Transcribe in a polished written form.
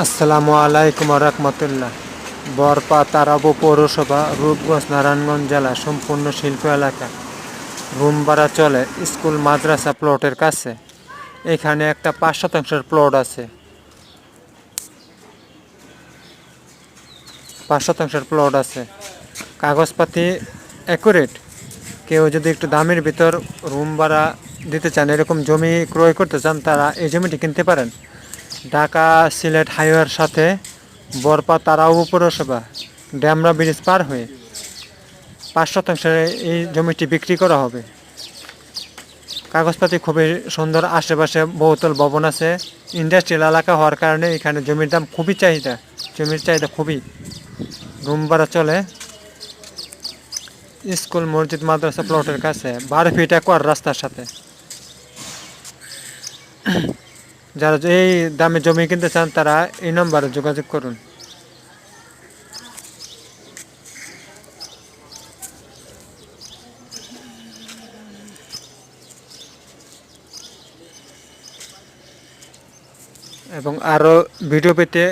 আসসালামু আলাইকুম রহমতুল্লাহ। বরপা তারাবো পৌরসভা, রূপগঞ্জ, নারায়ণগঞ্জ জেলা। সম্পূর্ণ শিল্প এলাকা। রুম ভাড়া চলে স্কুল মাদ্রাসা প্লটের কাছে। এখানে একটা ৫ শতাংশের প্লট আছে। ৫ শতাংশের প্লট আছে। কাগজপাতি অ্যাকুরেট। কেউ যদি একটু দামের ভিতর রুম ভাড়া দিতে চান, এরকম জমি ক্রয় করতে চান, তারা এই জমিটি কিনতে পারেন। ঢাকা সিলেট হাইওয়ের সাথে বরপা তারাবো পৌরসভা, ড্যামরা ব্রিজ পার হয়ে ৫ শতাংশে এই জমিটি বিক্রি করা হবে। কাগজপাতি খুবই সুন্দর। আশেপাশে বহুতল ভবন আছে। ইন্ডাস্ট্রিয়াল এলাকা হওয়ার কারণে এখানে জমির দাম খুবই চাহিদা। জমির চাহিদা খুবই। রুম ভাড়া চলে স্কুল, মসজিদ, মাদ্রাসা প্লটের কাছে, ১২ ফিট একর রাস্তার সাথে। যারা এই দামে জমি কিনতে চান, তারা এই নম্বরে যোগাযোগ করুন। এবং আরও ভিডিও পেতে